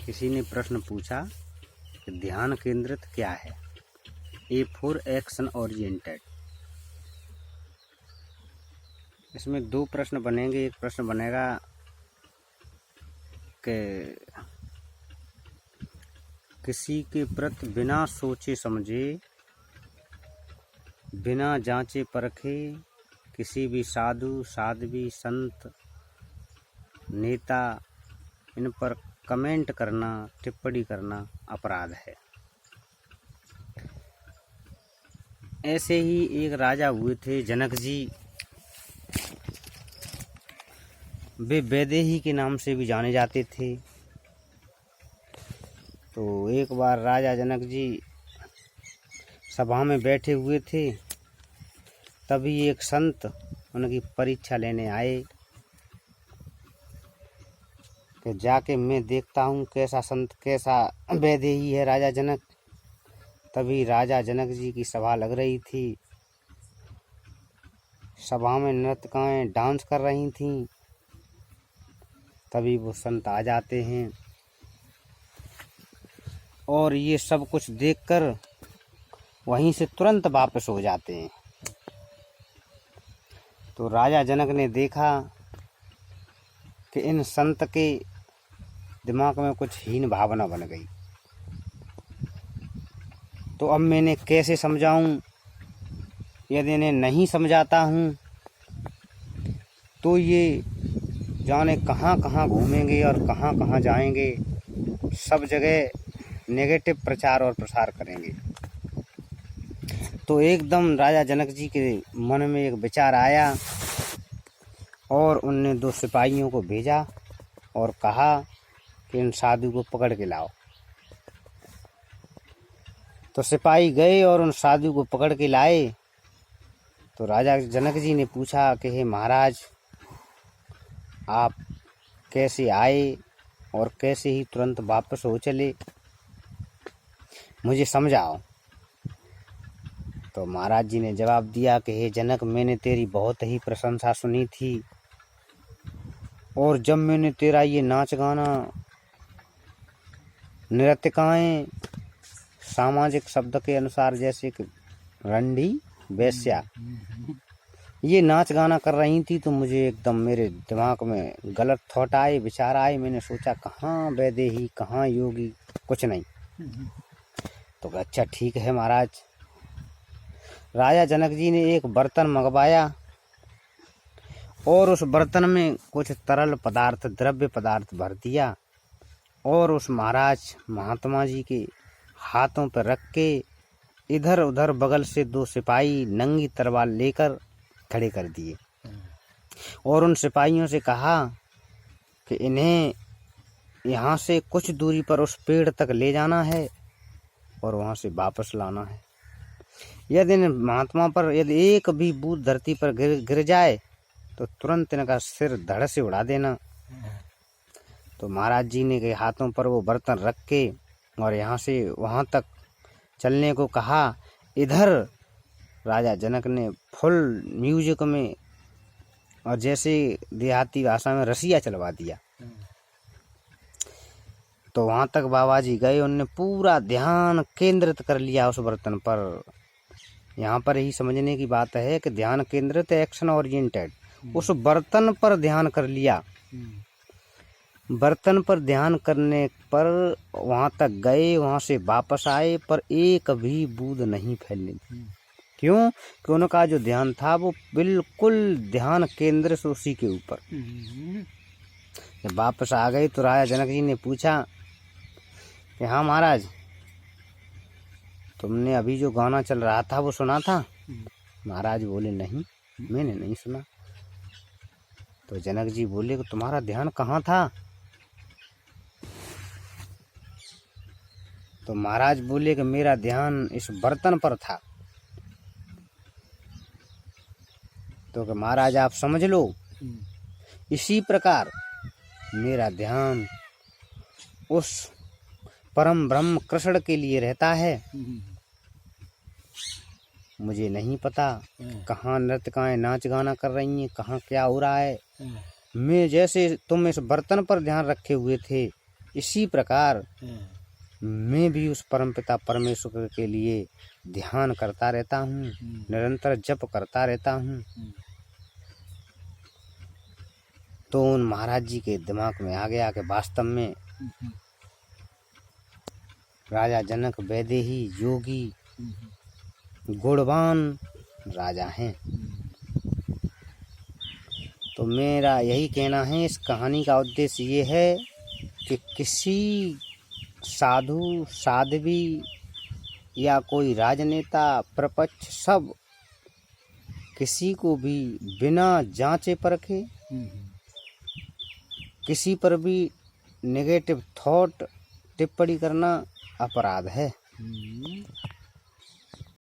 किसी ने प्रश्न पूछा कि ध्यान केंद्रित क्या है। A for action oriented. इसमें दो प्रश्न बनेंगे। एक प्रश्न बनेगा कि किसी के प्रति बिना सोचे समझे, बिना जांचे परखे किसी भी साधु, साध्वी, संत, नेता इन पर कमेंट करना, टिप्पणी करना अपराध है। ऐसे ही एक राजा हुए थे जनक जी। वे वैदेही के नाम से भी जाने जाते थे। तो एक बार राजा जनक जी सभा में बैठे हुए थे, तभी एक संत उनकी परीक्षा लेने आए कि जाके मैं देखता हूँ कैसा संत, कैसा वैदेही है राजा जनक। तभी राजा जनक जी की सभा लग रही थी। सभा में नर्तकियाँ डांस कर रही थीं। तभी वो संत आ जाते हैं और ये सब कुछ देखकर वहीं से तुरंत वापस हो जाते हैं। तो राजा जनक ने देखा कि इन संत के दिमाग में कुछ हीन भावना बन गई। तो अब मैंने कैसे समझाऊं? यदि इन्हें नहीं समझाता हूं तो ये जाने कहाँ कहाँ घूमेंगे और कहाँ कहाँ जाएंगे। सब जगह नेगेटिव प्रचार और प्रसार करेंगे। तो एकदम राजा जनक जी के मन में एक विचार आया और उनने 2 सिपाहियों को भेजा और कहा कि इन साधु को पकड़ के लाओ। तो सिपाही गए और उन साधु को पकड़ के लाए। तो राजा जनक जी ने पूछा कि हे महाराज, आप कैसे आए और कैसे ही तुरंत वापस हो चले, मुझे समझाओ। तो महाराज जी ने जवाब दिया कि हे जनक, मैंने तेरी बहुत ही प्रशंसा सुनी थी और जब मैंने तेरा ये नाच गाना, नृत्यकाएँ सामाजिक शब्द के अनुसार जैसे कि रंडी, वेश्या, ये नाच गाना कर रही थी तो मुझे एकदम मेरे दिमाग में गलत थॉट आए, विचार आए। मैंने सोचा कहाँ वैदेही, कहाँ योगी, कुछ नहीं। तो अच्छा ठीक है महाराज। राजा जनक जी ने एक बर्तन मंगवाया और उस बर्तन में कुछ तरल पदार्थ, द्रव्य पदार्थ भर दिया और उस महाराज महात्मा जी के हाथों पर रख के इधर उधर बगल से 2 सिपाही नंगी तलवार लेकर खड़े कर दिए और उन सिपाहियों से कहा कि इन्हें यहाँ से कुछ दूरी पर उस पेड़ तक ले जाना है और वहाँ से वापस लाना है। यदि इन महात्मा पर यदि एक भी बूंद धरती पर गिर जाए तो तुरंत इनका सिर धड़ से उड़ा देना। तो महाराज जी ने के हाथों पर वो बर्तन रख के और यहाँ से वहाँ तक चलने को कहा। इधर राजा जनक ने फुल म्यूजिक में और जैसे देहाती भाषा में रसिया चलवा दिया। तो वहाँ तक बाबा जी गए, उनने पूरा ध्यान केंद्रित कर लिया उस बर्तन पर। यहाँ पर ही समझने की बात है कि ध्यान केंद्रित, एक्शन ओरिएंटेड। उस बर्तन पर ध्यान कर लिया। बर्तन पर ध्यान करने पर वहाँ तक गए, वहाँ से वापस आए, पर एक भी बूंद नहीं फैलने दी। क्यों? कि उनका जो ध्यान था वो बिल्कुल ध्यान केंद्र से उसी के ऊपर। जब वापस आ गए तो राजा जनक जी ने पूछा कि हाँ महाराज, तुमने अभी जो गाना चल रहा था वो सुना था? महाराज बोले नहीं, मैंने नहीं सुना। तो जनक जी बोले कि तुम्हारा ध्यान कहाँ था? तो महाराज बोले कि मेरा ध्यान इस बर्तन पर था। तो कि महाराज आप समझ लो, इसी प्रकार मेरा ध्यान उस परम ब्रह्म कृष्ण के लिए रहता है। मुझे नहीं पता कहाँ नर्तकियाँ नाच गाना कर रही हैं, कहाँ क्या हो रहा है। मैं जैसे तुम इस बर्तन पर ध्यान रखे हुए थे, इसी प्रकार मैं भी उस परमपिता परमेश्वर के लिए ध्यान करता रहता हूँ, निरंतर जप करता रहता हूँ। तो उन महाराज जी के दिमाग में आ गया कि वास्तव में राजा जनक वैदेही योगी गुणवान राजा हैं। तो मेरा यही कहना है, इस कहानी का उद्देश्य ये है कि किसी साधु साध्वी या कोई राजनेता प्रपक्ष सब किसी को भी बिना जांचे परखे किसी पर भी नेगेटिव थॉट टिप्पणी करना अपराध है।